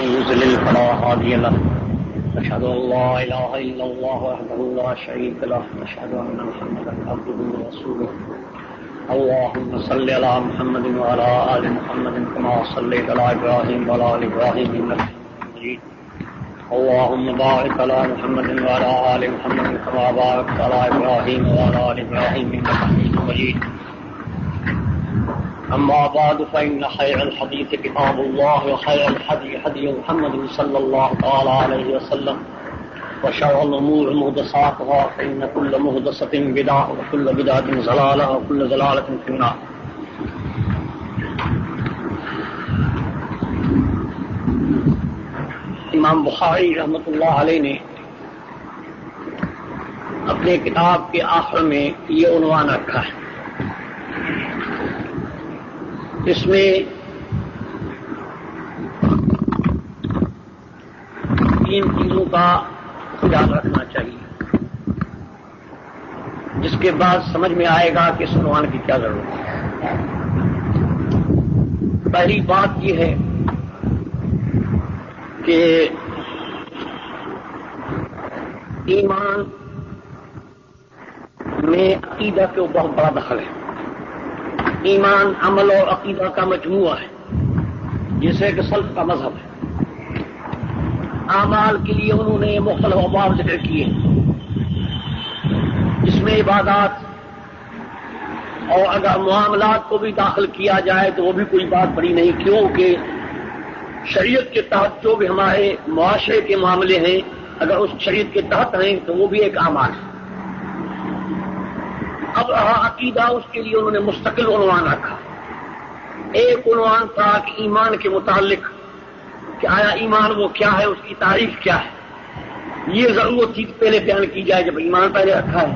يضلل فلا هادي له أشهد أن لا إله إلا الله وحده لا شريك له أشهد أن محمدا عبده ورسوله اللهم صل على محمد وعلى آل محمد كما صليت على إبراهيم وعلى آل إبراهيم إنك حميد مجيد اللهم بارك على محمد وعلى آل محمد كما باركت على إبراهيم وعلى آل إبراهيم إنك حميد مجيد أما بعد فإن خير الحديث كتاب الله وخير الهدي هدي محمد صلى الله تعالى عليه وسلم وشر الأمور محدثاتها فإن كل محدثة بدعة وكل بدعة ضلالة وكل ضلالة في النار. امام بخاری رحمۃ اللہ علیہ نے اپنے کتاب کے آخر میں یہ عنوان رکھا ہے. اس میں تین چیزوں کا خیال رکھنا چاہیے جس کے بعد سمجھ میں آئے گا کہ اس عنوان کی کیا ضرورت ہے. پہلی بات یہ ہے کہ ایمان میں عقیدہ کے بہت بڑا دخل ہے. ایمان عمل اور عقیدہ کا مجموعہ ہے جیسے کہ سلف کا مذہب ہے. اعمال کے لیے انہوں نے مختلف ابواب ذکر کیے جس میں عبادات اور اگر معاملات کو بھی داخل کیا جائے تو وہ بھی کوئی بات بڑی نہیں, کیونکہ شریعت کے تحت جو بھی ہمارے معاشرے کے معاملے ہیں اگر اس شریعت کے تحت ہیں تو وہ بھی ایک اعمال ہے. اب رہا عقیدہ, اس کے لیے انہوں نے مستقل عنوان رکھا. ایک عنوان تھا کہ ایمان کے متعلق کہ آیا ایمان وہ کیا ہے, اس کی تعریف کیا ہے. یہ ضرورت تھی کہ پہلے بیان کی جائے جب ایمان پہلے رکھا ہے.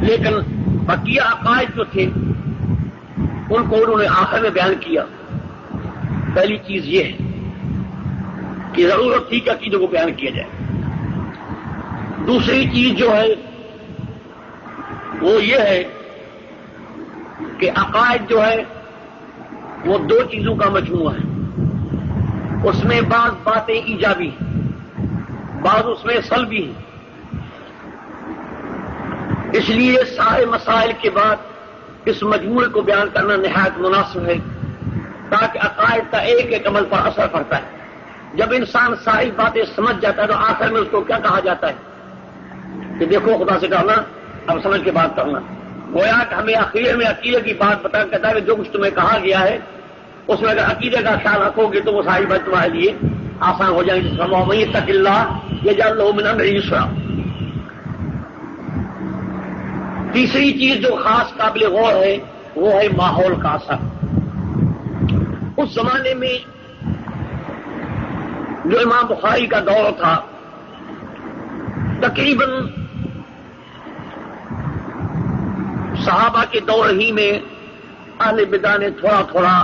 لیکن بقیہ عقائد جو تھے ان کو انہوں نے آخر میں بیان کیا. پہلی چیز یہ ہے کہ ضرورت تھی کہ عقیدے کو بیان کیا جائے. دوسری چیز جو ہے وہ یہ ہے کہ عقائد جو ہے وہ دو چیزوں کا مجموعہ ہے. اس میں بعض باتیں ایجابی ہیں, بعض اس میں سلبی ہیں. اس لیے سارے مسائل کے بعد اس مجموعے کو بیان کرنا نہایت مناسب ہے تاکہ عقائد کا ایک ایک عمل پر اثر پڑتا ہے. جب انسان ساری باتیں سمجھ جاتا ہے تو آخر میں اس کو کیا کہا جاتا ہے کہ دیکھو خدا سے ڈرنا, اب سمجھ کے بات کرنا. گویا کہ ہمیں آخر میں عقیدے کی بات بتا کہتا ہے کہ جو کچھ تمہیں کہا گیا ہے اس میں اگر عقیدے کا خیال رکھو گے تو وہ ساری بات تمہارے لیے آسان ہو جائیں گی. وَمَن يَتَّقِ اللَّهَ يَجْعَل لَّهُ مِنْ أَمْرِهِ يُسْرًا. تیسری چیز جو خاص قابل غور ہے وہ ہے ماحول کا اثر. اس زمانے میں جو امام بخاری کا دور تھا تقریباً صحابہ کے دور ہی میں اہل بدع نے تھوڑا تھوڑا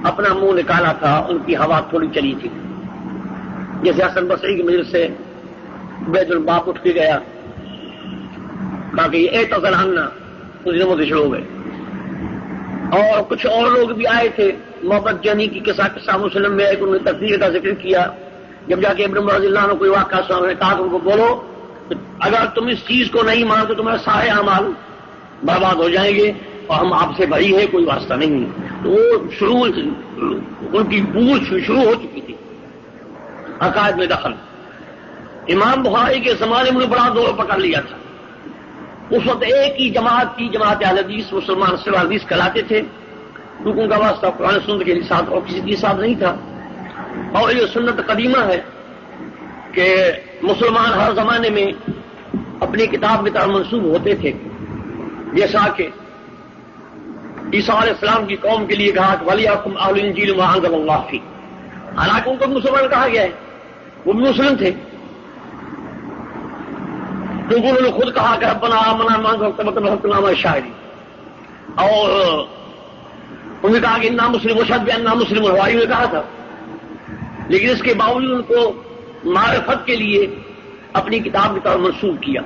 اپنا منہ نکالا تھا, ان کی ہوا تھوڑی چلی تھی. جیسے حسن بصری کی مجلس سے عبید الباب اٹھ کے گیا, باقی اعتزل عنا اس دنوں سے شروع ہو گئے. اور کچھ اور لوگ بھی آئے تھے, محمد جنی کی قصہ مسلم میں ایک انہوں نے تقدیر کا ذکر کیا. جب جا کے ابن عمر رضی اللہ عنہ کوئی واقعہ سنا, انہوں نے کہا کہ ان کو بولو اگر تم اس چیز کو نہیں مانتے تو تمہارے سارے اعمال برباد ہو جائیں گے اور ہم آپ سے بری ہے, کوئی واسطہ نہیں. تو وہ ان کی بوجھ شروع ہو چکی تھی عقائد میں دخل. امام بخاری کے زمانے میں بڑا دور پکڑ لیا تھا. اس وقت ایک ہی جماعت تھی, جماعت اہل حدیث. مسلمان صرف حدیث کہلاتے تھے کیونکہ ان کا واسطہ قرآن سنت کے ساتھ اور کسی کے ساتھ نہیں تھا. اور یہ سنت قدیمہ ہے کہ مسلمان ہر زمانے میں اپنی کتاب کی طرف منسوب ہوتے تھے. جیسا کہ عیسیٰ علیہ السلام کی قوم کے لیے کہا کہ وَلْيَحْكُمْ أَهْلُ الْإِنْجِيلِ مَا أَنزَلَ اللَّهُ فِيهِ. حالانکہ ان کو مسلمان کہا گیا ہے, وہ بھی مسلم تھے کیونکہ انہوں نے خود کہا کہ ربنا آمنا بما أنزلت وكنا مع الشاهدين. اور انہوں نے کہا کہ انا مسلم واشهد بأننا مسلمون, نے کہا تھا. لیکن اس کے باوجود ان کو معرفت کے لیے اپنی کتاب کی طرف منسوب کیا.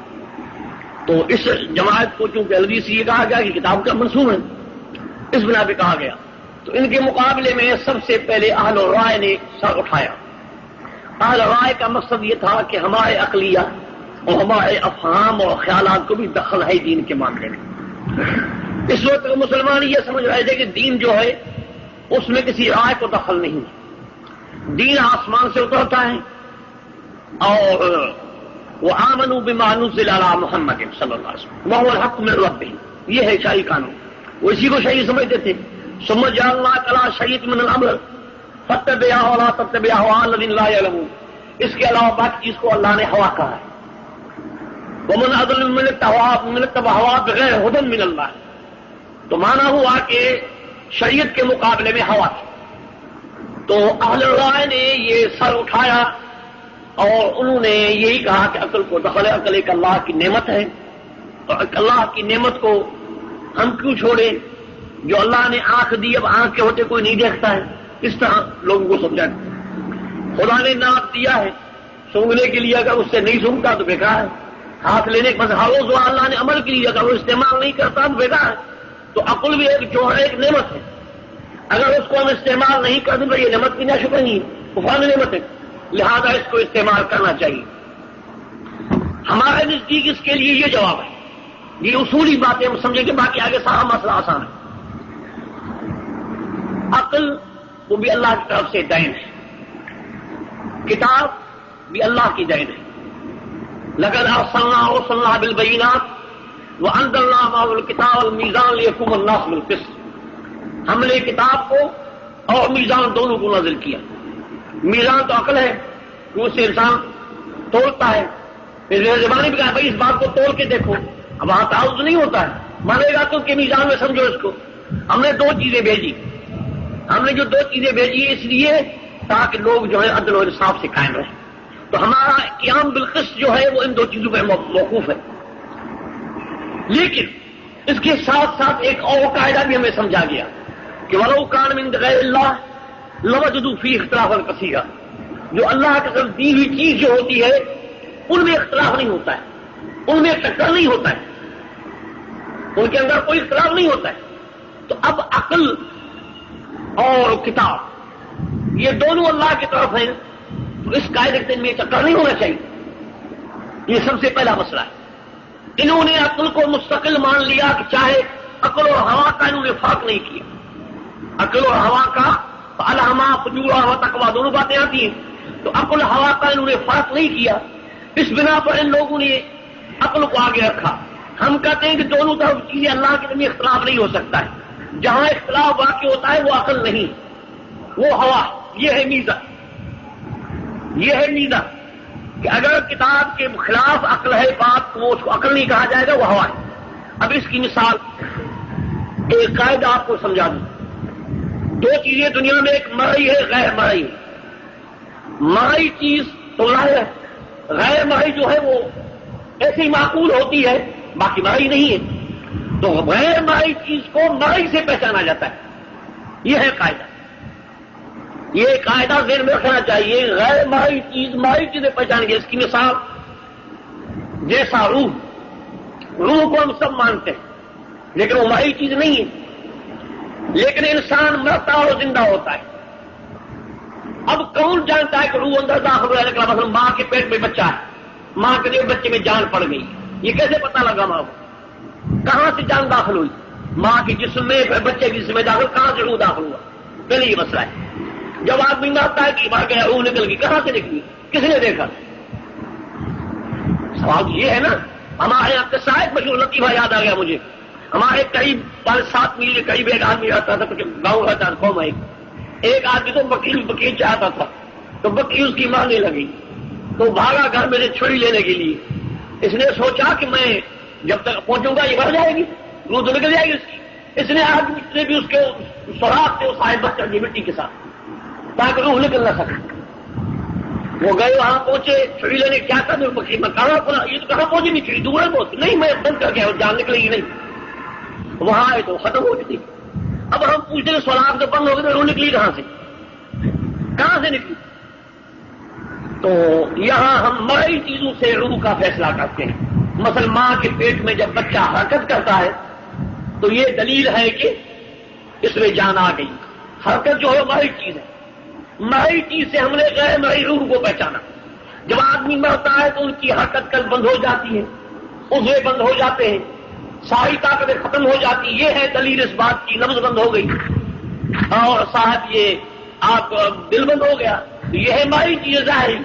تو اس جماعت کو چونکہ حدیث یہ کہا گیا کہ کتاب کا منسوب ہے, اس بنا پہ کہا گیا. تو ان کے مقابلے میں سب سے پہلے اہل رائے نے سر اٹھایا. اہل رائے کا مقصد یہ تھا کہ ہمارے عقلیہ اور ہمارے افہام اور خیالات کو بھی دخل ہے دین کے معاملے میں. اس وقت مسلمان یہ سمجھ رہے تھے کہ دین جو ہے اس میں کسی رائے کو دخل نہیں. دین آسمان سے اترتا ہے اور وہ آمنوا بما نزل علی محمد صلی اللہ علیہ وسلم وهو الحق من ربهم. یہ ہے شرعی قانون. وہ اسی کو شرعی سمجھتے تھے. ثم جعلناک علی شریعۃ من الامر فاتبعها ولا تتبع اهواء الذین لا يعلمون. اس کے علاوہ باقی چیز کو اللہ نے ہوا کہا ہے. ومن اضل ممن اتبع هواه بغیر هدى من اللہ. تو مانا ہوا کہ شریعت کے مقابلے میں ہوا تھی. تو اہل رائے نے یہ سر اٹھایا اور انہوں نے یہی کہا کہ عقل کو دخل ہے. عقل ایک اللہ کی نعمت ہے اور اللہ کی نعمت کو ہم کیوں چھوڑیں؟ جو اللہ نے آنکھ دی اب آنکھ کے ہوتے کوئی نہیں دیکھتا ہے. اس طرح لوگوں کو سمجھائیں. خدا نے ناک دیا ہے سونگنے کے لیے، اگر اس سے نہیں سونگتا تو بیکار ہے. ہاتھ لینے کے بس ہاؤس اللہ نے عمل کے لیے اگر وہ استعمال نہیں کرتا تو بیکار ہے. تو عقل بھی ایک جو ہے ایک نعمت ہے. اگر اس کو ہم استعمال نہیں کر دیں تو یہ نعمت کی ناشکر نہیں ہے، طوفان نعمت ہے. لہذا اس کو استعمال کرنا چاہیے. ہمارے نزدیک اس کے لیے یہ جواب ہے. یہ اصولی باتیں ہم سمجھیں گے، باقی آگے سارا مسئلہ آسان ہے. عقل وہ بھی اللہ کی طرف سے دین ہے، کتاب بھی اللہ کی دین ہے. لقد ارسلنا رسلنا بالبینات وانزلنا معهم الکتاب والمیزان لیقوم الناس بالقسط. ہم نے کتاب کو اور میزان دونوں کو نازل کیا. میزان تو عقل ہے، اس سے انسان تولتا ہے. زبانی بھی کہا بھائی اس بات کو تول کے دیکھو. اب وہاں تعارض نہیں ہوتا ہے، مانے گا تو کہ میزان میں سمجھو اس کو. ہم نے دو چیزیں بھیجی. ہم نے جو دو چیزیں بھیجی اس لیے تاکہ لوگ جو ہے عدل و انصاف سے قائم رہیں. تو ہمارا قیام بالقسط جو ہے وہ ان دو چیزوں پہ موقوف ہے. لیکن اس کے ساتھ ساتھ ایک اور قاعدہ بھی ہمیں سمجھا گیا کہ وَلَوْ كَانَ مِن غَيْرِ اللَّهِ لَوَجَدُوا فِيهِ اخْتِلَافًا كَثِيرًا. جو اللہ کی طرف دی ہوئی چیز جو ہوتی ہے ان میں اختلاف نہیں ہوتا ہے، ان میں ٹکر نہیں ہوتا ہے، ان کے اندر کوئی اختلاف نہیں ہوتا ہے. تو اب عقل اور کتاب یہ دونوں اللہ کی طرف ہیں، تو اس قاعدے سے ان میں ٹکر نہیں ہونا چاہیے. یہ سب سے پہلا مسئلہ ہے. انہوں نے عقل کو مستقل مان لیا کہ چاہے عقل اور ہوا کا انہوں نے فرق نہیں کیا. عقل اور ہوا کا الہما فجورا و تقوا دونوں باتیں آتی ہیں. تو عقل ہوا کا انہوں نے فرق نہیں کیا. اس بنا پر ان لوگوں نے عقل کو آگے رکھا. ہم کہتے ہیں کہ دونوں طرف چیزیں اللہ کے لیے اختلاف نہیں ہو سکتا ہے. جہاں اختلاف واقع ہوتا ہے وہ عقل نہیں، وہ ہوا. یہ ہے میزہ، یہ ہے میزہ کہ اگر کتاب کے خلاف عقل ہے بات تو اس کو عقل نہیں کہا جائے گا، وہ ہوا ہے. اب اس کی مثال ایک قاعدہ آپ کو سمجھا دوں. دو چیزیں دنیا میں، ایک مرئی ہے غیر مرئی. مرئی چیز تو ہے، غیر مرئی جو ہے وہ ایسی معقول ہوتی ہے، باقی مرئی نہیں ہے. تو غیر مرئی چیز کو مرئی سے پہچانا جاتا ہے. یہ ہے قاعدہ. یہ قاعدہ ذہن میں رکھنا چاہیے. غیر مرئی چیز مرئی چیزیں پہچان گے. اس کی مثال جیسا روح کو ہم سب مانتے ہیں لیکن وہ مرئی چیز نہیں ہے. لیکن انسان مرتا اور زندہ ہوتا ہے. اب کون جانتا ہے کہ روح اندر داخل ہو جائے گا؟ مثلا ماں کے پیٹ میں بچہ ہے، ماں کے لیے بچے میں جان پڑ گئی. یہ کیسے پتا لگا ماں کو؟ کہاں سے جان داخل ہوئی؟ ماں کے جسم میں، بچے کے جسم میں داخل، کہاں سے روح داخل ہوا؟ پہلے یہ مسئلہ ہے. جب آدمی مرتا ہے کہ مار گیا روح نکل گئی، کہاں سے نکلی؟ کس نے دیکھا؟ سوال یہ ہے نا. ہمارے یہاں قصہ ایک مشہور لطیفہ یاد آ گیا مجھے. ہمارے قریب 5-7 میل کے قریب ایک آدمی رہتا تھا، گاؤں رہتا تھا، قوم ہے. ایک آدمی تو بکری چاہتا تھا، تو بکری اس کی مارنے لگی تو بھاگا گھر میں سے چھری لینے کے لیے. اس نے سوچا کہ میں جب تک پہنچوں گا یہ مر جائے گی، روح تو نکل جائے گی اس کی. اس نے آدمی نے بھی اس کے سوراخ سے صاحب کر دی مٹی کے ساتھ تاکہ روح نکل نہ سکے. وہ گئے وہاں پہنچے، چھری لینے کیا کر دیں بکری میں کہاں پڑا. یہ تو کہاں پہنچی نہیں چھری، دور ہے بہت. نہیں میں بند کر گیا، جان نکلے گی نہیں. وہاں آئے تو ختم ہو گئی. اب ہم پوچھتے ہیں سوراخ تو بند ہو گئے تو روح نکلی کہاں سے؟ کہاں سے نکلی؟ تو یہاں ہم مرئی چیزوں سے روح کا فیصلہ کرتے ہیں. مثلا ماں کے پیٹ میں جب بچہ حرکت کرتا ہے تو یہ دلیل ہے کہ اس میں جان آ گئی. حرکت جو ہے ماہی چیز ہے. ماہی چیز سے ہم نے غیر ماہی روح کو پہچانا. جب آدمی مرتا ہے تو ان کی حرکت کل بند ہو جاتی ہے, عضوے بند ہو جاتے ہیں, ساری طاقتیں ختم ہو جاتی. یہ ہے دلیل اس بات کی, نبض بند ہو گئی اور صاحب یہ آپ دل بند ہو گیا. یہ ہے ماہی چیز ظاہری.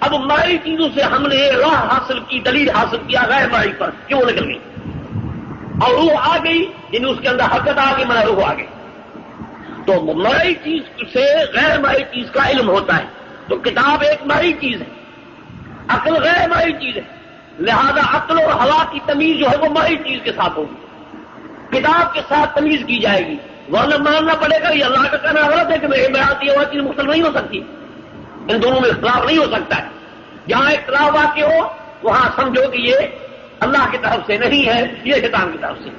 اب ماہی چیزوں سے ہم نے راہ حاصل کی, دلیل حاصل کیا غیر ماہی پر, کیوں نکل گئی اور روح آ گئی, یعنی اس کے اندر حرکت آ گئی, مانا روح آ گئی. تو ماہی چیز سے غیر ماہی چیز کا علم ہوتا ہے. تو کتاب ایک ماہی چیز ہے, عقل غیر ماہی چیز ہے. لہذا عقل اور ہوا کی تمیز جو ہے وہ ماہی چیز کے ساتھ ہوگی, کتاب کے ساتھ تمیز کی جائے گی. ورنہ ماننا پڑے گا یہ اللہ کا کہنا غلط ہے کہ میرے بیان یہ چیز مختلف نہیں ہو سکتی. ان دونوں میں اختلاف نہیں ہو سکتا ہے. جہاں اختلاف واقع ہو وہاں سمجھو کہ یہ اللہ کی طرف سے نہیں ہے, یہ شیطان کی طرف سے.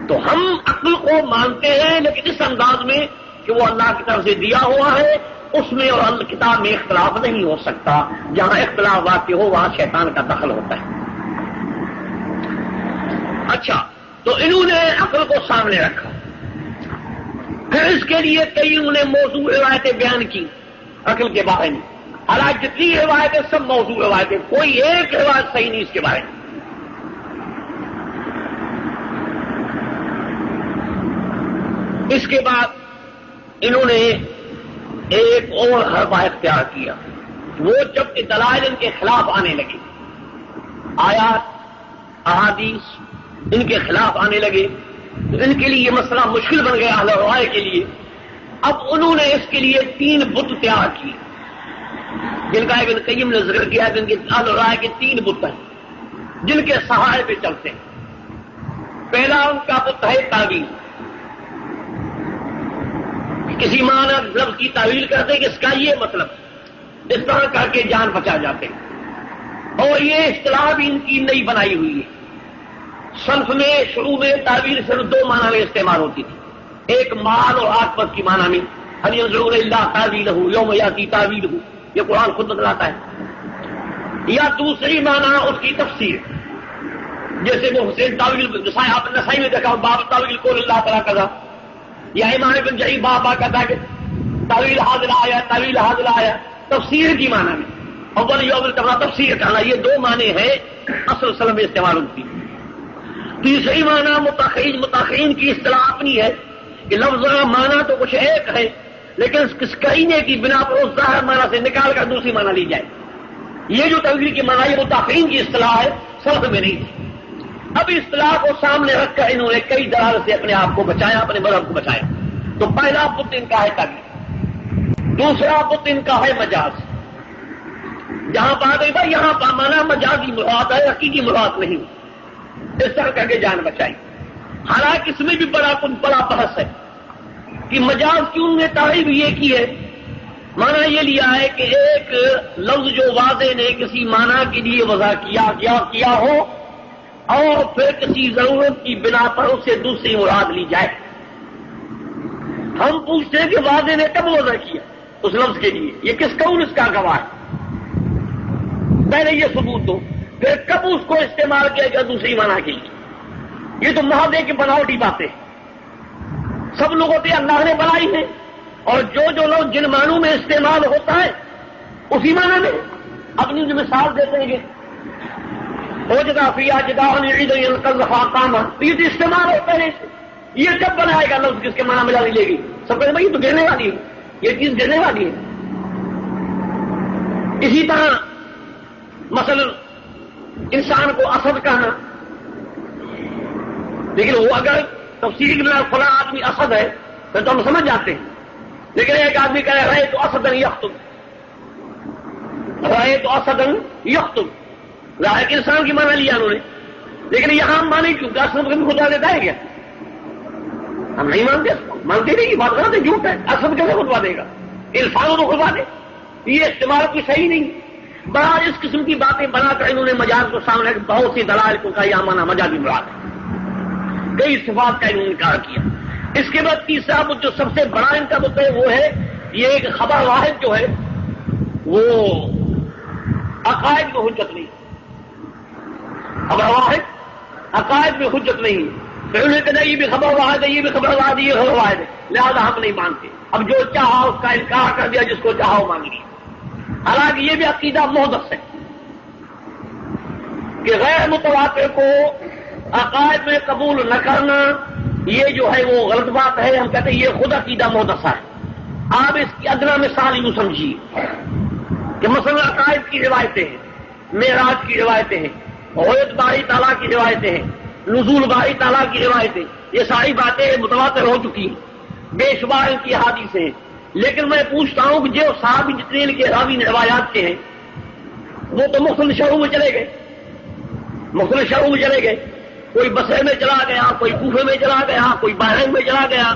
تو ہم عقل کو مانتے ہیں لیکن اس انداز میں کہ وہ اللہ کی طرف سے دیا ہوا ہے, اس میں اور کتاب میں اختلاف نہیں ہو سکتا. جہاں اختلاف واقع ہو وہاں شیطان کا دخل ہوتا ہے. اچھا, تو انہوں نے عقل کو سامنے رکھا. پھر اس کے لیے کئی انہوں نے موضوع روایتیں بیان کی عقل کے بارے میں. حالانکہ جتنی روایتیں سب موضوع روایتیں, کوئی ایک روایت صحیح نہیں اس کے بارے میں. اس کے بعد انہوں نے ایک اور حربہ اختیار کیا. وہ جب کہ دلائل ان کے خلاف آنے لگے, آیات احادیث ان کے خلاف آنے لگے, تو ان کے لیے یہ مسئلہ مشکل بن گیا اہل رائے کے لیے. اب انہوں نے اس کے لیے 3 بت تیار کیے, جن کا ابن قیم نے ذکر کیا کہ ان کے اہل رائے کے 3 بت ہیں جن کے سہارے پہ چلتے ہیں. پہلا ان کا بت ہے تعویل. کسی معنی لفظ کی تعویل کرتے کہ اس کا یہ مطلب, اس طرح کر کے جان بچا جاتے ہیں. اور یہ اصطلاح بھی ان کی نئی بنائی ہوئی ہے. سلف میں شروع میں تعویل صرف 2 معنی میں استعمال ہوتی تھی. ایک مال اور عاقبت کی معنی میں, هل ينظرون الا تاویلہ یوم یاتی تاویلہ, یہ قرآن خود بتلاتا ہے. یا دوسری معنی اس کی تفسیر, جیسے وہ حسین تعویل آپ نسائی میں دیکھا باب تعویل قول اللہ تعالیٰ کذا, یا امام ابن جعی بابا کہتا ہے کہ تعویل حاضر آیا, تعویل حاضر آیا, تفسیر کی معنی میں. اول یوم کرنا تفسیر کرنا, یہ 2 معنی ہیں اصل سلم میں استعمال ہوتی. تیسری معنی متاخرین کی اصطلاح اپنی ہے کہ لفظ معنی تو کچھ ایک ہے لیکن اس کرینے کی بنا پر اس ظاہر معنی سے نکال کر دوسری معنی لی جائے. یہ جو تعویل کی معنی ہے متاخرین کی اصطلاح ہے, سلف میں نہیں تھی. اب اصطلاح کو سامنے رکھ کر انہوں نے کئی دلائل سے اپنے آپ کو بچایا, اپنے مذہب کو بچایا. تو پہلا بت ان کا ہے تعویل, دوسرا بت ان کا ہے مجاز. جہاں بات ہے بھائی یہاں مانا مجازی مراد ہے, حقیقی مراد نہیں, اس طرح کر کے جان بچائی. حالانکہ اس میں بھی بڑا بحث ہے کہ مجاز کیوں نے تعریف یہ کی ہے. مانا یہ لیا ہے کہ ایک لفظ جو واضح نے کسی معنی کے لیے وضع کیا ہو اور پھر کسی ضرورت کی بنا پر اس سے دوسری مراد لی جائے. ہم پوچھتے ہیں کہ واضح نے کب وضع کیا اس لفظ کے لیے, یہ کس قول اس کا گواہ ہے, پہلے یہ ثبوت دو, پھر کب اس کو استعمال کیا گیا دوسری معنی کے لیے. یہ تو محاذے کی بناوٹی باتیں سب لوگوں پہ اللہ نے بنائی ہیں, اور جو لوگ جن معنوں میں استعمال ہوتا ہے اسی معنی میں اپنی مثال دیتے ہیں. ہو جگہ فیا جگہ کام, یہ تو استعمال ہوتا ہے. یہ جب بنائے گا لفظ جس کے معنی میں ڈالی لے گی, سب کہتے ہیں یہ تو گرنے والی ہے, یہ چیز گرنے والی ہے. اسی طرح مثلا انسان کو اسد کہنا, لیکن وہ اگر تفصیل میں فلاں آدمی اسد ہے پھر تو ہم سمجھ جاتے ہیں. لیکن ایک آدمی کہہ رہے تو اسدن یختم, رہے تو اسدن یختم, ظاہر کہ انسان کی معنی لیا انہوں نے, لیکن یہاں ہم مانے کیوں کہ اسد کبھی خدا دیتا ہے کیا؟ ہم نہیں مانتے نہیں, بات غلط ہے, جھوٹ ہے. اسد کیسے خطبہ دے گا؟ انسانوں کو خطبہ دے, یہ استعمال کوئی صحیح نہیں. بڑا اس قسم کی باتیں بنا کر انہوں نے مجاز کو سامنے بہت سی دلائل کو کہا یہ مانا مجازی مراد ہے, کئی صفات کا انہوں نے انکار کیا. اس کے بعد تیسرا بت جو سب سے بڑا ان کا بت ہے وہ ہے یہ ایک خبر واحد جو ہے وہ عقائد میں حجت نہیں, خبر واحد عقائد میں حجت نہیں. پھر انہوں نے کہا یہ بھی خبر واحد ہے, یہ بھی خبر واحد ہے, یہ خبر واحد ہے. لہذا ہم نہیں مانتے. اب جو چاہا اس کا انکار کر دیا، جس کو چاہا وہ مان لیا. حالانکہ یہ بھی عقیدہ محدث ہے کہ غیر متواتر کو عقائد میں قبول نہ کرنا یہ جو ہے وہ غلط بات ہے. ہم کہتے ہیں یہ خود عقیدہ محدثہ ہے. آپ اس کی ادنا مثال یوں سمجھیے کہ مثلا عقائد کی روایتیں ہیں، معراج کی روایتیں ہیں، عہد باری تعالیٰ کی روایتیں ہیں، نزول باری تعالیٰ کی روایتیں، یہ ساری باتیں متواتر ہو چکی ہیں، بے شمار ان کی احادیث ہیں. لیکن میں پوچھتا ہوں کہ جو صحابی جتنے ان کے راوی روایات کے ہیں وہ تو مختلف شہروں میں چلے گئے، مختلف شہروں میں چلے گئے. کوئی بصرے میں چلا گیا، کوئی کوفے میں چلا گیا، کوئی بحرین میں چلا گیا،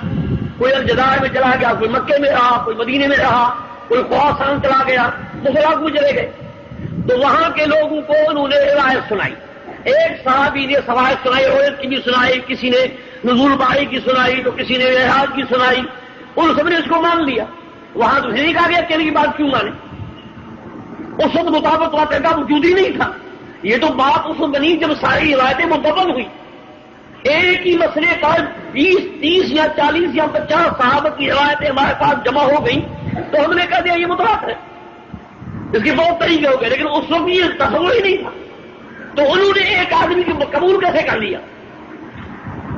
کوئی الجزائر میں چلا گیا، کوئی مکے میں رہا، کوئی مدینے میں رہا، کوئی خراسان چلا گیا، مختلف میں چلے گئے. تو وہاں کے لوگوں کو انہوں نے روایت سنائی. ایک صحابی نے روایت سنائی، عہد کی بھی سنائی، کسی نے نزول باری کی سنائی، تو کسی نے معراج کی سنائی. ان سب نے اس کو مان لیا. وہاں تو نہیں کہا گیا کہ کی بات کیوں مانے، اس وقت مطابق واقع کا وجود ہی نہیں تھا. یہ تو بات اس وقت بنی جب ساری روایتیں متفق ہوئی. ایک ہی مسئلے پر 20 30 یا 40 یا 50 صحابہ کی روایتیں ہمارے پاس جمع ہو گئی تو ہم نے کہہ دیا یہ متواتر ہے. اس کے بہت طریقے ہو گئے، لیکن اس وقت یہ تصور ہی نہیں تھا. تو انہوں نے ایک آدمی کو قبول کیسے کر لیا؟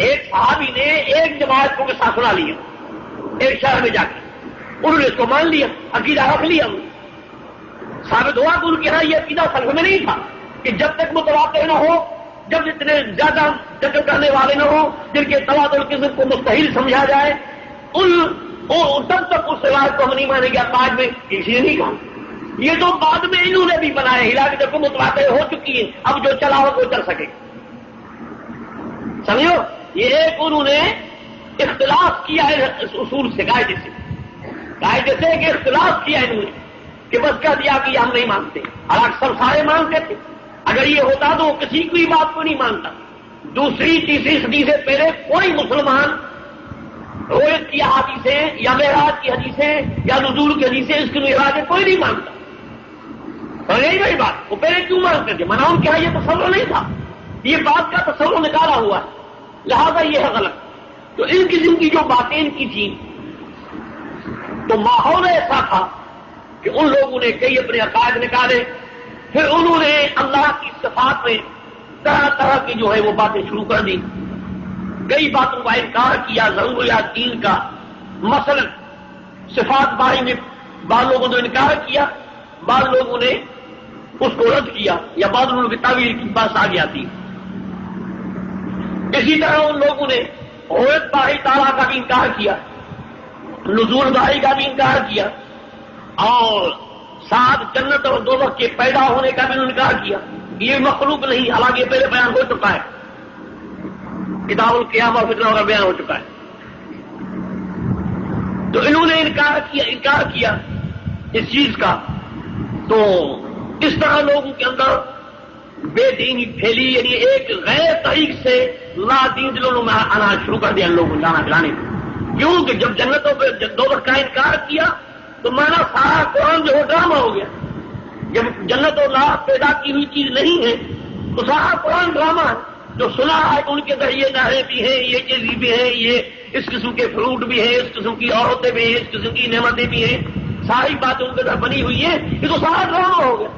ایک صحابی نے ایک جماعت کو ساتھ سنا لیا ایک شہر میں جا کے، انہوں نے اس کو مان لیا، عقیدہ رکھ لیا. ثابت ہوا کہ ان کے یہاں یہ عقیدہ سلف میں نہیں تھا کہ جب تک متواتر نہ ہو، جب اتنے زیادہ ذکر کرنے والے نہ ہوں جن کے تواتر قسم کو مستحیل سمجھا جائے، تب تک اس روایت کو ہم نہیں مانیں گے. بعد میں کسی نے نہیں کہا. یہ تو بعد میں انہوں نے بھی بنائے، ہلا کے جب متواتر ہو چکی ہے، اب جو چلا ہو وہ چل سکے. سمجھو، یہ ایک انہوں نے اختلاف کیا ہے اس اصول سے، قاعدے سے کہ اختلاف کیا ہے انہوں نے کہ بس کہہ دیا کہ ہم نہیں مانتے. اور اکثر سارے مانتے تھے. اگر یہ ہوتا تو وہ کسی کی بات کو نہیں مانتا. دوسری تیسری صدی سے پہلے کوئی مسلمان عہد کی حدیثیں یا معراج کی حدیثیں یا نزول کی حدیثیں اس کی معراج کوئی نہیں مانتا. اور یہی وہی بات وہ پہلے کیوں مانتے تھے؟ مناؤں کیا یہ تصور نہیں تھا، یہ بات کا تصور نکالا ہوا ہے، لہذا یہ ہے غلط. تو ان قسم کی جو باتیں ان کی تھیں تو ماحول ایسا تھا کہ ان لوگوں نے کئی اپنے عقائد نکالے. پھر انہوں نے اللہ کی صفات میں طرح طرح کی جو ہے وہ باتیں شروع کر دی. کئی باتوں کا انکار کیا، ضروریات دین کا. مثلا صفات باری میں بعض لوگوں نے انکار کیا، بعض لوگوں نے اس کو رد کیا، یا بعض لوگوں کی تعویل کی بات آ گیا تھی. اسی طرح ان لوگوں نے عہد باری تعالیٰ کا بھی انکار کیا، نزول باری کا بھی انکار کیا، اور ساتھ جنت اور دوزخ کے پیدا ہونے کا بھی انکار کیا. یہ مخلوق نہیں، حالانکہ یہ پہلے بیان ہو چکا ہے، کتاب القیامہ فتنہ وغیرہ بیان ہو چکا ہے. تو انہوں نے انکار کیا اس چیز کا. تو اس طرح لوگوں کے اندر بے دینی پھیلی، یعنی ایک غیر طریق سے لا دین دلوں میں آنا شروع کر دیا لوگوں لانا لانے. کیوں کہ جب جنتوں پہ دوزخ کا انکار کیا تو مانا سارا قرآن جو ڈرامہ ہو گیا. جب جنت اور لا پیدا کی ہوئی چیز نہیں ہے تو سارا قرآن ڈرامہ ہے. جو سنا ہے ان کے اندر یہ نہریں بھی ہیں، یہ چیزیں بھی ہیں، یہ اس قسم کے فروٹ بھی ہیں، اس قسم کی عورتیں بھی ہیں، اس قسم کی نعمتیں بھی ہیں، ساری باتیں ان کے اندر بنی ہوئی ہیں. یہ تو سارا ڈرامہ ہو گیا.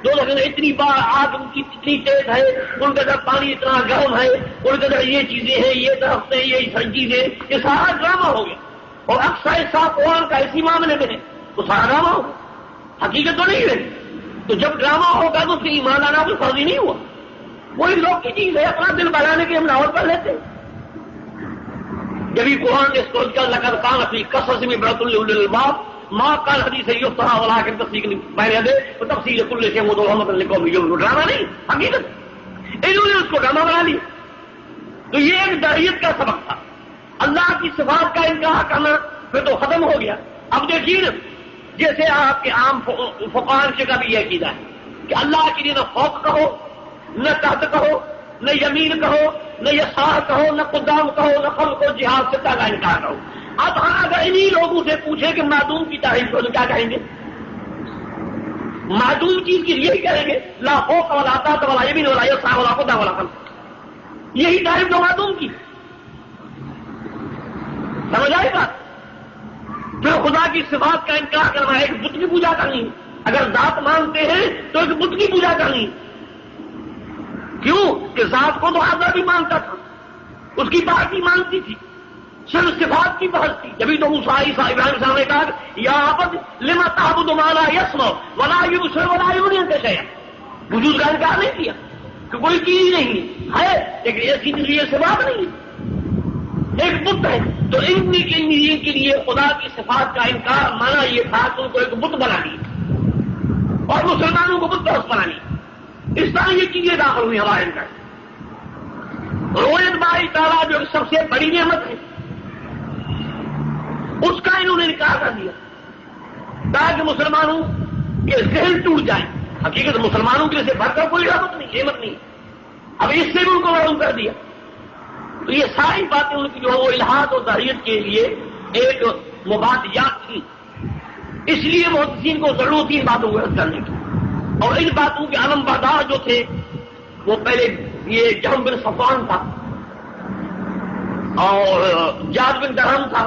دو لوگوں نے اتنی بار آگ ان کی اتنی تیز ہے، ان کے اندر پانی اتنا گرم ہے، ان کے اندر یہ چیزیں ہیں، یہ درخت ہیں، یہ چیزیں، یہ سارا ڈرامہ ہو گیا. اور اکثر ایسا قرآن کا اسی معاملے میں ہے تو سارا ڈرامہ ہوگا، حقیقت تو نہیں رہی. تو جب ڈرامہ ہوگا تو اس سے ایمان لانا کوئی فرضی نہیں ہوا. وہی لوگ کی چیز ہے، اپنا دل بہلانے کے ہم لاہور پر لیتے. جبھی قرآن نے اس کو لقد کان فی قصص میں عبرۃ للباب ماں کال حدیث یفترا ولکن تصدیق بیان دے تو تفصیل کل شیء ورحمۃ لقوم یؤمنون. ڈرامہ نہیں، حقیقت. انہوں نے اس کو ڈرامہ بنا لیا. تو یہ ایک داعیت کا سبق تھا. اللہ کی صفات کا انکار کرنا پھر تو ختم ہو گیا. اب دیکھیے نا، جیسے آپ کے عام فقہاء کا بھی یہ عقیدہ ہے کہ اللہ کے لیے نہ فوق کہو، نہ تحت کہو، نہ یمین کہو، نہ یسار کہو، نہ قدام کہو، نہ خلق و جہاد سے کا انکار کرو. اب اگر انہی لوگوں سے پوچھے کہ معدوم کی تعریف کرو تو کیا کہیں گے؟ معدوم چیز کی یہی کہیں گے، لا فوق ولا تحت ولا یمین ولا یسار ولا قدام ولا خلق. یہی تعریف جو معدوم کی. سمجھ آئی بات؟ پھر خدا کی صفات کا انکار کرنا ہے، ایک بت کی پوجا کرنی، اگر ذات مانتے ہیں تو ایک بت کی پوجا کرنی. کیوں کہ ذات کو تو آزاد بھی مانتا تھا، اس کی بات ہی مانتی تھی، صرف صفات کی بحث تھی. جبھی تو موسیٰ ابراہیم صاحب نے کہا یا عبد لما تعبد ما لا يسمع ولا يبصر ولا يغني عنك شيئا. وجود کا انکار نہیں کیا کہ کوئی چیز نہیں ہے، لیکن ایسی چیز یہ صفات نہیں ہے، ایک بت ہے. تو ان کے لیے خدا کی صفات کا انکار مانا یہ تھا کہ ان کو ایک بت بنا لی اور مسلمانوں کو بت پرست بنا لی. اس طرح یہ چیزیں داخل ہوئی ہمارے اندر. رویت باری تعالیٰ جو سب سے بڑی نعمت ہے اس کا انہوں نے انکار کر دیا تاکہ مسلمانوں کے ذہن ٹوٹ جائیں. حقیقت مسلمانوں کے سے بڑھ کر کوئی رحمت نہیں، نعمت نہیں. اب اس سے بھی ان کو معلوم کر دیا. تو یہ ساری باتیں ان کی جو وہ الہاد اور تحریت کے لیے ایک مبادیات تھی. اس لیے محدثین کو ضرورت تھی ان باتوں کو رد کرنے کی. اور ان باتوں کے علم بردار جو تھے وہ پہلے یہ جہم بن صفوان تھا اور جاد بن درہم تھا،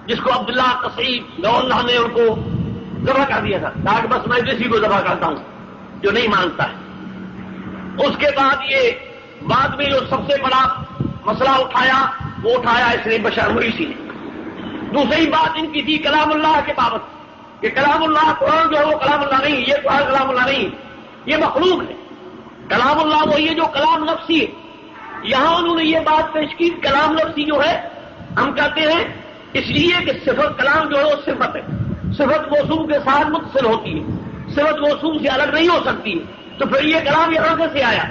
جس کو عبداللہ قصیب اللہ نے ان کو ذبح کر دیا تھا. کہا کہ بس میں کسی کو ذبح کرتا ہوں جو نہیں مانتا ہے. اس کے بعد یہ بعد میں جو سب سے بڑا مسئلہ اٹھایا وہ اٹھایا اس نے بشر مریسی نے. دوسری بات ان کی تھی کلام اللہ کے بابت کہ کلام اللہ قرآن جو ہے وہ کلام اللہ نہیں، یہ قرآن کلام اللہ نہیں، یہ مخلوق ہے. کلام اللہ وہ یہ جو کلام نفسی ہے. یہاں انہوں نے یہ بات پیش کی کلام نفسی جو ہے ہم کہتے ہیں اس لیے کہ صفت کلام جو ہے وہ صفت ہے، صفت موصوف کے ساتھ متصل ہوتی ہے، صفت موصوف سے الگ نہیں ہو سکتی ہے. تو پھر یہ کلام یہاں سے آیا،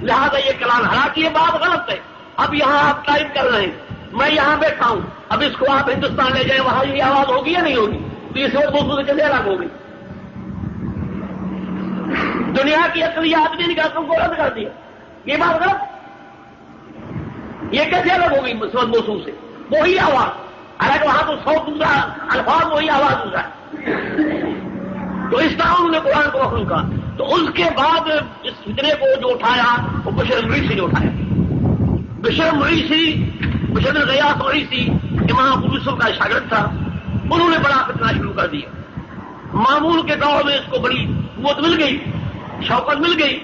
لہذا یہ کلام حالانکہ یہ بات غلط ہے. اب یہاں آپ ٹائپ کر رہے ہیں، میں یہاں بیٹھا ہوں، اب اس کو آپ ہندوستان لے جائیں وہاں یہ آواز ہوگی یا نہیں ہوگی؟ تو یہ صفت موصوف سے کیسے الگ ہوگی؟ دنیا کی عقلیات نے نکالوں کو رد کر دیا. یہ بات غلط، یہ کیسے الگ ہوگی صفت موصوف سے؟ وہی آواز، حالانکہ وہاں تو صوت دوسرا، الفاظ وہی آواز دوسرا ہے. تو اس طرح انہوں نے قرآن کو مخلوق کہا. تو اس کے بعد اس فتنے کو جو اٹھایا وہ بشر مریسی نے اٹھایا. بشر مریسی، بشر غیاث مریسی امام ابو یوسف کا شاگرد تھا. انہوں نے بڑا فتنہ شروع کر دیا. مامون کے دور میں اس کو بڑی قوت مل گئی، شوقت مل گئی.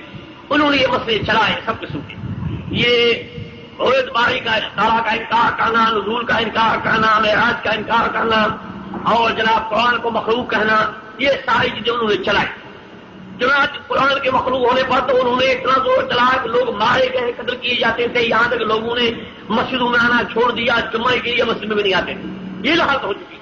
انہوں نے یہ مسئلے چلائے سب قسم کے. یہ رویت باری کا تعالیٰ کا انکار کرنا، نزول کا انکار کرنا، معراج کا انکار کرنا اور جناب قرآن کو مخلوق کہنا، یہ ساری چیزیں انہوں نے چلائی. چنانچہ قرآن کے مخلوق ہونے پر تو انہوں نے اتنا زور چلایا کہ لوگ مارے گئے، قتل کیے جاتے تھے، یہاں تک لوگوں نے مسجدوں میں آنا چھوڑ دیا، جمعے کے لیے مسجد میں بھی نہیں آتے. یہ حالت ہو چکی.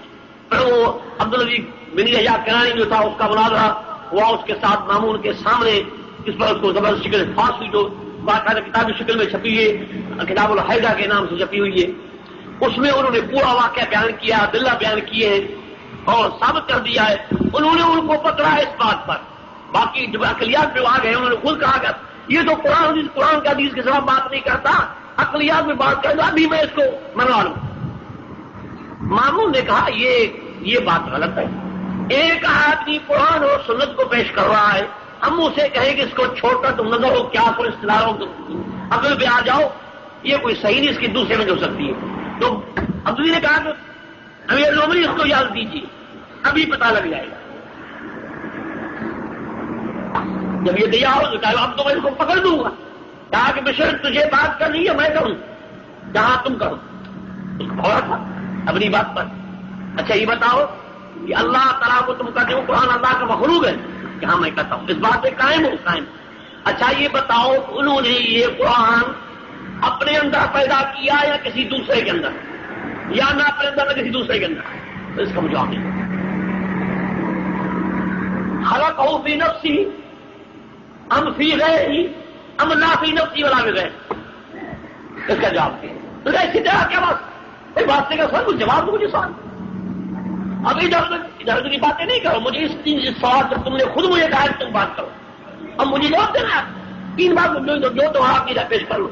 پھر وہ عبدالعزیز بن یحییٰ کنانی جو تھا اس کا مناظرہ ہوا اس کے ساتھ مامون کے سامنے. اس پر اس کو زبردست شکل فاس ہوئی جو باقاعدہ کتابی شکل میں چھپی ہے، کتاب الحیدہ کے نام سے چھپی ہوئی ہے. اس میں انہوں نے پورا واقعہ بیان کیا، دلہ بیان کیے ہیں اور ثابت کر دیا ہے. انہوں نے ان کو پکڑا اس بات پر. باقی جب عقلیات پہ آ گئے انہوں نے خود کہا کہ یہ تو قرآن کا حدیث کے سوا بات نہیں کرتا، عقلیات میں بات کرے گا، ابھی میں اس کو منوا لوں. مامون نے کہا یہ بات غلط ہے. ایک آدمی قرآن اور سنت کو پیش کر رہا ہے، ہم اسے کہیں کہ اس کو چھوڑ کر تم نظر ہو کیا پر اصطلاح ہو عقل پہ آ جاؤ، یہ کوئی صحیح نہیں، اس کی دوسرے میں ہو سکتی ہے. تو عبدالعزیز نے کہا کہ امیر العمری اس کو اجازت دیجیے، ابھی پتہ لگ جائے گا. جب یہ تیار ہو چکا ہے اب تو میں اس کو پکڑ دوں گا. کہا کہ بشر تجھے بات کرنی ہے میں کروں، جہاں تم کرو. اس کو بھولا تھا اپنی بات پر. اچھا یہ بتاؤ کہ اللہ تعالیٰ کو تم کہتے ہو قرآن اللہ کا مخلوق ہے؟ کہ ہاں میں کہتا ہوں، اس بات پہ قائم ہوں قائم. اچھا یہ بتاؤ انہوں نے یہ قرآن اپنے اندر پیدا کیا یا کسی دوسرے کے اندر، یا نہ اپنے اندر نہ کسی دوسرے کے اندر؟ تو اس کا جواب نہیں. خلقہ فی نفسی ام فی غیرہ ام لا فی نفسی ولا فی غیرہ؟ اس کا جواب دیں. تو ایسی طرح کیا بات بات کا سر کچھ جواب دو مجھے سوال. اب ادھر ادھر کی باتیں نہیں کرو. مجھے اس سوال جب تم نے خود مجھے کہا کہ تم بات کرو، اب مجھے جواب دینا ہے. 3 بار جو تو آپ کی پیش کر لو،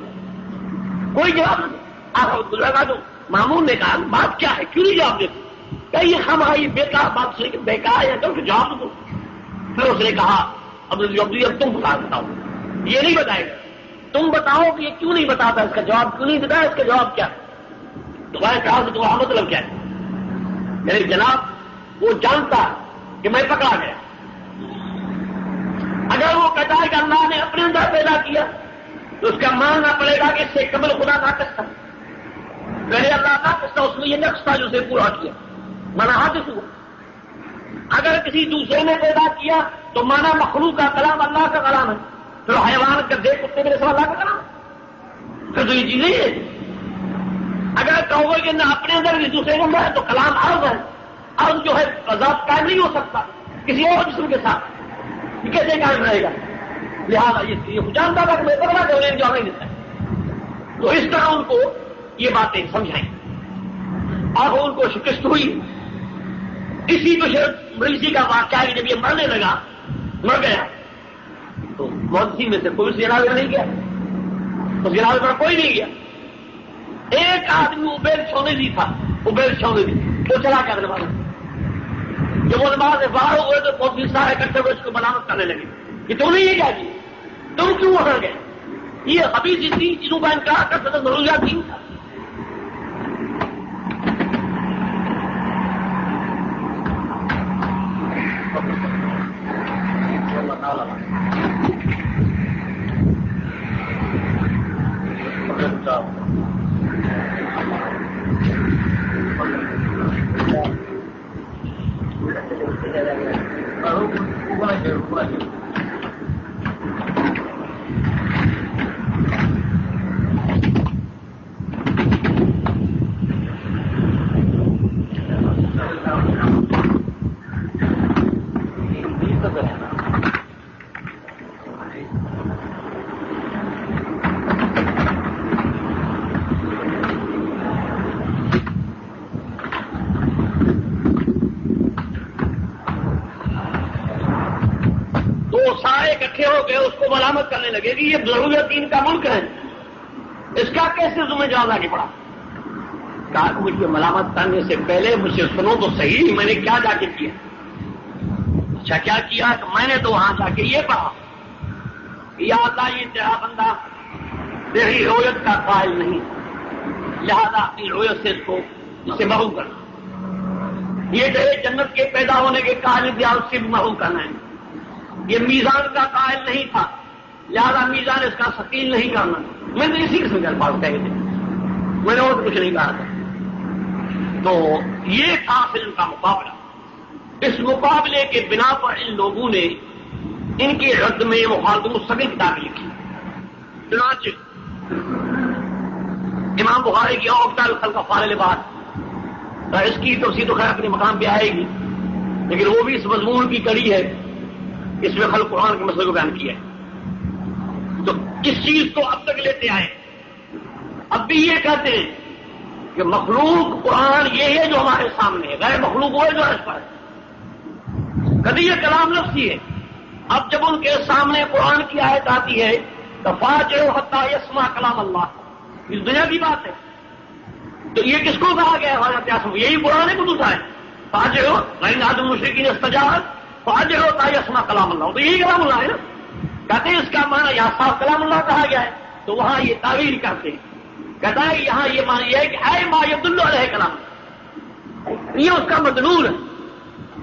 کوئی جواب نہیں. آپ لگا دو. مامون نے کہا بات کیا ہے، کیوں نہیں جواب دیتے؟ کہ یہ ہماری بیکار بات سے بیکار ہے تو جواب دو. پھر اس نے کہا اب تم بتاؤ. یہ نہیں بتائے گا، تم بتاؤ کہ یہ کیوں نہیں بتاتا، اس کا جواب کیوں نہیں دیتا، اس کا جواب کیا ہے؟ تمہارے کہا سے تمہارا مطلب کیا ہے؟ میرے جناب وہ جانتا کہ میں پکڑا گیا. اگر وہ کہتا ہے کہ اللہ نے اپنے اندر پیدا کیا تو اس کا ماننا پڑے گا کہ اس سے قبل خدا ناقص تھا, پہلے اللہ ناقص تھا, اس میں یہ نقص تھا جو اسے پورا کیا, مانا حادث ہوا. اگر کسی دوسرے نے پیدا کیا تو مانا مخلوق کا کلام اللہ کا کلام ہے, پھر حیوان گدھے کتے میرے سب اللہ کا کلام, پھر تو یہ چیزیں ہے. اگر کہو گے کہ نہ اپنے اندر بھی دوسرے کے اندر ہے تو کلام عرض ہے, عرض جو ہے ذات قائم نہیں ہو سکتا کسی اور جسم کے ساتھ, یہ کیسے قائم رہے گا؟ لہٰذا یہ جانتا تھا کہ میں پکڑا کہ انہیں انجام نہیں دیتا. تو اس طرح ان کو یہ باتیں سمجھائیں. اب ان کو شکست ہوئی. اسی مریضی کا واقعہ ہے, جب یہ مرنے لگا, مر گیا, تو محدثین میں سے کوئی اس جنازے نہیں گیا, اس جنازے پر کوئی نہیں گیا. ایک آدمی عبید چھونے تھا, عبید چھونے وہ چلا گیا نماز. جب وہ نماز سے باہر ہوئے تو محدثین سارے اکٹھے ہوئے اس کو ملامت کرنے لگے کہ تم نے یہ کیا کیا, تم کیوں ادھر گئے؟ یہ حبیث تین چیزوں کا انکار کرتے تھے, ضروریات تین تھا. ملامت کرنے لگے کہ یہ ضرورت دین کا ملک ہے, اس کا کیسے تمہیں جواب آگے پڑا؟ کہا کہ مجھے ملامت کرنے سے پہلے مجھ سے سنو تو صحیح, میں نے کیا جا کے کیا؟ اچھا کیا کیا؟ کہ میں نے تو وہاں جا کے یہ پڑھا, یا اللہ یہ تیرا بندہ تیری رویت کا قائل نہیں, لہذا اپنی رویت سے اسے محروم کرنا. یہ تیرے جنت کے پیدا ہونے کے قائل دیا, اس سے بھی محروم کرنا ہے. یہ میزان کا قائل نہیں تھا, لہذا میزان اس کا ثقیل نہیں کرنا. میں نے اسی قسم کے الفاظ کہے تھے, میں نے اور کچھ نہیں کہا تھا. تو یہ تھا پھر ان کا مقابلہ. اس مقابلے کے بنا پر ان لوگوں نے ان کے رد میں مخالف مستقل کتابیں لکھی. چنانچہ امام بخاری کی عقدہ الخلق افعال العباد, اس کی تفصیل تو خیر اپنے مقام پہ آئے گی, لیکن وہ بھی اس مضمون کی کڑی ہے. اس میں خلق قرآن کے مسئلے کو بیان کیا ہے. تو اس چیز کو اب تک لیتے آئے, اب بھی یہ کہتے ہیں کہ مخلوق قرآن یہ ہے جو ہمارے سامنے ہے, غیر مخلوق وہ ہے جو اس پر ہے. کبھی یہ کلام لفظی ہے. اب جب ان کے سامنے قرآن کی آیت آتی ہے تو فاجعوا حتی یسمع کلام اللہ, اس دنیا کی بات ہے. تو یہ کس کو کہا گیا ہے؟ یہی قرآن کو دوسرا ہے. فاجعوا غیر عدم مشرکین استجاب فاجعوا حتی یسمع کلام اللہ, تو یہی کلام اللہ ہے نا. کہتے ہیں اس کا معنی یہاں صاف کلام اللہ کہا گیا ہے, تو وہاں یہ تعویل کرتے ہیں. کہتا ہے یہاں یہ معنی یہ ہے کہ اے ما یدل علیہ کلام, یہ اس کا مدلول ہے.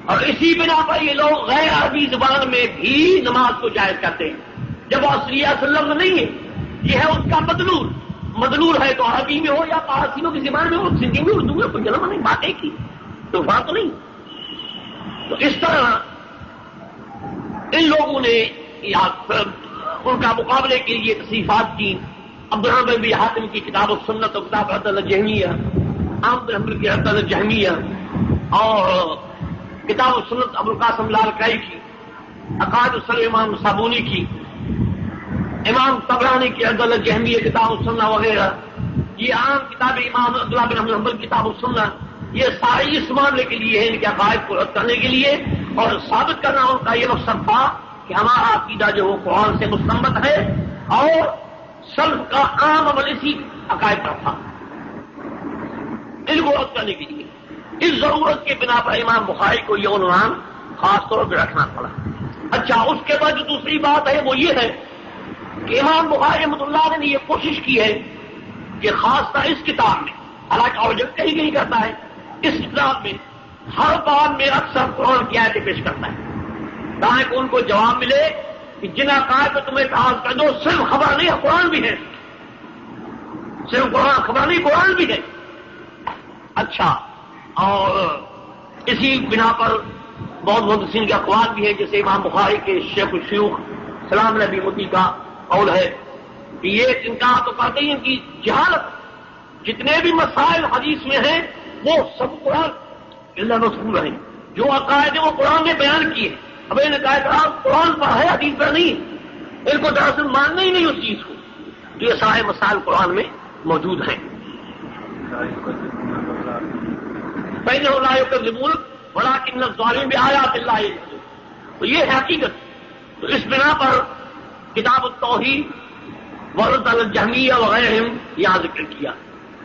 اور اسی بنا پر یہ لوگ غیر عربی زبان میں بھی نماز کو جائز کرتے ہیں, جب اصلیہ لفظ نہیں ہے, یہ ہے اس کا مدلول. مدلول ہے تو عربی میں ہو یا پارسیوں کی زبان میں ہو, سندھی میں, اردو میں, کوئی جلم نہیں, بات ایک ہی, تو بات تو نہیں. تو اس طرح ان لوگوں نے ان کا مقابلے کے لیے تصنیفات کی. عبدالرحمن بن حاتم کی کتاب السنت اور کتاب عبد الجہمیہ, احمد بن حنبل کی عبد الجہمیہ, اور کتاب السنت ابو القاسم لالکائی کی, عقائد السلف امام صابونی کی, امام طبرانی کی عبد الجہمیہ کتاب السنہ وغیرہ, یہ عام کتاب امام عبداللہ بن حنبل کتاب السنہ, یہ ساری اس معاملے کے لیے ہے, ان کے عقائد کو رد کرنے کے لیے اور ثابت کرنا ان کا یہ مقصد تھا کہ ہمارا عقیدہ جو وہ قرآن سے مستنبط ہے اور سلف کا عام عمل اسی عقائد پر تھا. ان کو رد کرنے کے لیے اس ضرورت کے بنا پر امام بخاری کو یہ عنوان خاص طور پہ رکھنا پڑا. اچھا, اس کے بعد جو دوسری بات ہے وہ یہ ہے کہ امام بخاری رحمۃ اللہ نے یہ کوشش کی ہے کہ خاص طور اس کتاب میں, حالانکہ اور جب کہیں کرتا ہے, اس کتاب میں ہر بات میں اکثر قرآن کی آیتیں پیش کرتا ہے تاکہ ان کو جواب ملے کہ جن عقائد پہ تمہیں اتحاد کر دو صرف خبر نہیں ہے، قرآن بھی ہے، صرف قرآن خبر نہیں، قرآن بھی ہے۔ اچھا، اور اسی بنا پر بہت محدثین کے اقوال بھی ہیں، جیسے امام بخاری کے شیخ الشیوخ سلام نبی متی کا قول ہے کہ یہ انکار تو کرتے ہیں کہ جہالت جتنے بھی مسائل حدیث میں ہیں وہ سب قرآن اللہ مذکور ہیں، جو عقائد ہیں وہ قرآن نے بیان کیے ہیں۔ اب انہوں نے کہا قرآن پر ہے حدیث پر نہیں، ان کو دراصل ماننا ہی نہیں اس چیز کو، تو یہ سارے مسائل قرآن میں موجود ہیں۔ پہلے لا یکذبون ولکن الظالمین بآیات اللہ یجحدون، تو یہ ہے حقیقت۔ تو اس بنا پر کتاب التوحید ورد الجہمیہ وغیرہم یہاں ذکر کیا۔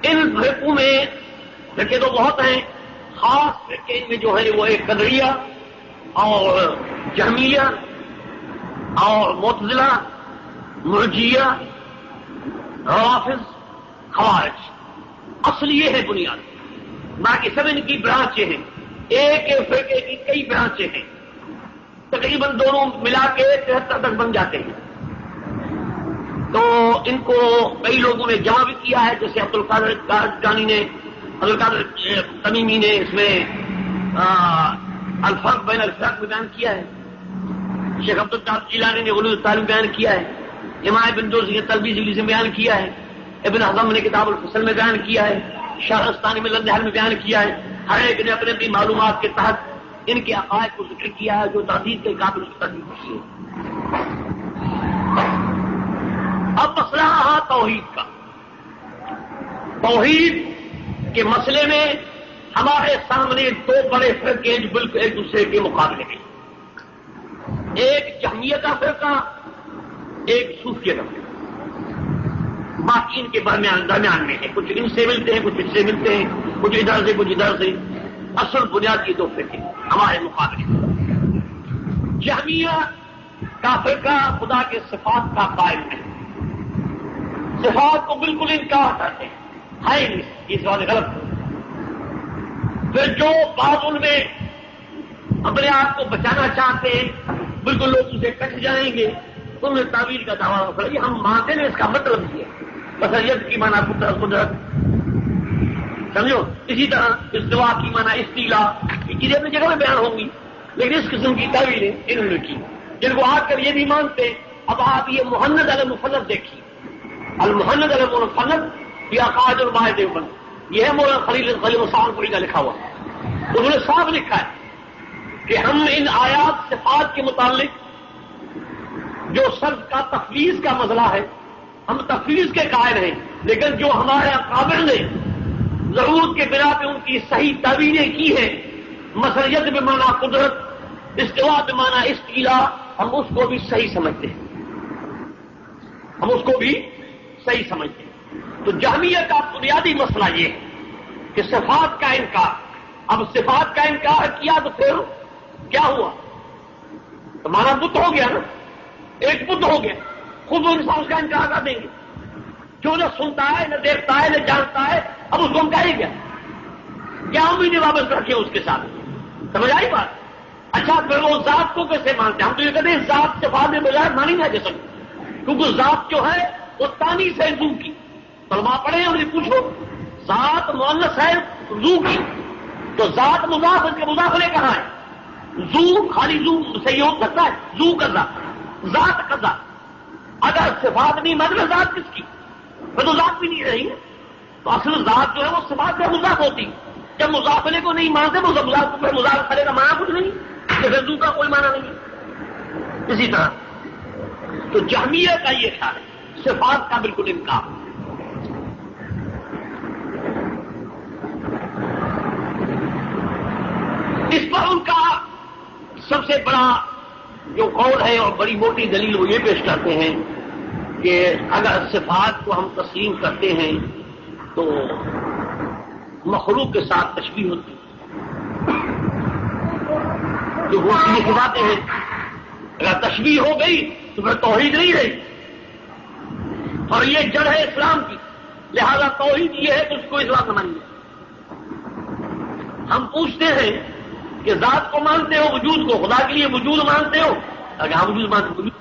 ان فرقوں میں فرقے تو بہت ہیں، خاص فرقے میں جو ہے وہ ایک قدریہ اور جہمیہ اور معتزلہ، مرجیہ، روافض، خوارج، اصل یہ ہے بنیاد۔ باقی سب ان کی برانچیں ہیں، ایک فرقے کی کئی برانچیں ہیں، تقریباً دونوں ملا کے 73 تک بن جاتے ہیں۔ تو ان کو کئی لوگوں نے جمع بھی کیا ہے، جیسے عبد القادر جانی نے، عبد القادر تمیمی نے اس میں الفرق بین الفرق میں بیان کیا ہے، شیخ عبد القادر جیلانی نے علوم التعلیم بیان کیا ہے، امام ابن جوزی نے تلبیس ابلیس میں بیان کیا ہے، ابن حزم نے کتاب الفصل میں بیان کیا ہے، شہرستانی میں لندحل میں بیان کیا ہے۔ ہر ایک نے اپنے اپنی معلومات کے تحت ان کے عقائد کو ذکر کیا ہے جو تردید کے قابل کی تردید کی ہے۔ اب مسئلہ رہا توحید کا۔ توحید کے مسئلے میں ہمارے سامنے دو بڑے فرقے جو بالکل ایک دوسرے کے مقابلے ہیں، ایک جہمیہ کا فرقہ، ایک صوفیہ کا فرقہ۔ باقی ان کے درمیان میں ہے، کچھ ان سے ملتے ہیں، کچھ ان سے ملتے ہیں، کچھ ادھر سے کچھ ادھر سے۔ اصل بنیاد یہ دو فرقے ہمارے مقابلے میں۔ جہمیہ کا فرقہ خدا کے صفات کا قائل ہے، صفات کو بالکل انکار کرتے ہیں، ہے نہیں، اس بات غلط۔ پھر جو بعض ان میں اپنے آپ کو بچانا چاہتے ہیں، بالکل لوگ اسے کٹ جائیں گے، تو انہیں تعویل کا دعویٰ کریں گے، ہم مانتے ہیں اس کا مطلب یہ ہے بصریت کی معنی قدرت، سمجھو۔ اسی طرح استوا کی معنی استیلا، یہ چیزیں اپنی جگہ میں بیان ہوں گی، لیکن اس قسم کی تعویلیں انہوں نے کی جن کو آج کل یہ نہیں مانتے۔ اب آپ یہ محند المفند دیکھیے، المحند المفند یہ عقائد المائے دیوبند، یہ ہے مولانا خلیل مسان کوئی کا لکھا ہوا، انہوں نے صاف لکھا ہے کہ ہم ان آیات صفات کے متعلق جو صرف کا تفویض کا مسئلہ ہے، ہم تفویض کے قائل ہیں، لیکن جو ہمارے اکابر نے ضرورت کے بنا پہ ان کی صحیح تعبیریں کی ہیں، مسریت بمعنی قدرت، استوا بمعنی استیلا، ہم اس کو بھی صحیح سمجھتے ہیں، ہم اس کو بھی صحیح سمجھتے ہیں۔ تو جہمیہ کا بنیادی مسئلہ یہ ہے کہ صفات کا انکار۔ اب صفات کا انکار کیا تو پھر کیا ہوا؟ تو مانا بت ہو گیا نا، ایک بت ہو گیا، خود وہ انسان اس کا انکار کر دیں گے، جو نہ سنتا ہے نہ دیکھتا ہے نہ جانتا ہے، اب اس کو ہم کہیں گے کیا امید واپس رکھے اس کے ساتھ؟ سمجھ آئی بات؟ اچھا پھر وہ ذات کو کیسے مانتے ہیں؟ ہم تو یہ کہتے ہیں ذات صفات میں بجائے مانی نہ جسم، کیونکہ ذات جو ہے وہ تانی سے زو کی، طلبا پڑھے ہیں انہیں پوچھو، ذات مؤنث ہے زو کی، تو ذات مضاف، اس کے مضافلے کہاں ہے؟ زو خالی زو سے یہ ہو سکتا ہے، زو کا ذات کا ذات۔ اگر صفات نہیں مطلب ذات کس کی؟ پھر تو ذات بھی نہیں رہی ہے۔ تو اصل ذات جو ہے وہ صفات سے مضاف ہوتی، جب مضافلے کو نہیں مانتے تو مضافلے کا معنی کچھ نہیں، تو پھر زو کا کوئی معنی نہیں۔ اسی طرح تو جہمیہ کا یہ خیال ہے صفات کا بالکل انکار۔ اس پر ان کا سب سے بڑا جو قول ہے اور بڑی موٹی دلیل وہ یہ پیش کرتے ہیں کہ اگر صفات کو ہم تسلیم کرتے ہیں تو مخلوق کے ساتھ تشبیہ ہوتی جو وہ چیزیں باتیں ہیں، اگر تشبیہ ہو گئی تو پھر توحید نہیں رہی، اور یہ جڑ ہے اسلام کی، لہذا توحید یہ ہے کہ اس کو اسلام نہ مانیے۔ ہم پوچھتے ہیں کہ ذات کو مانتے ہو وجود کو، خدا کے لیے وجود مانتے ہو؟ اگر ہم وجود مانتے وجود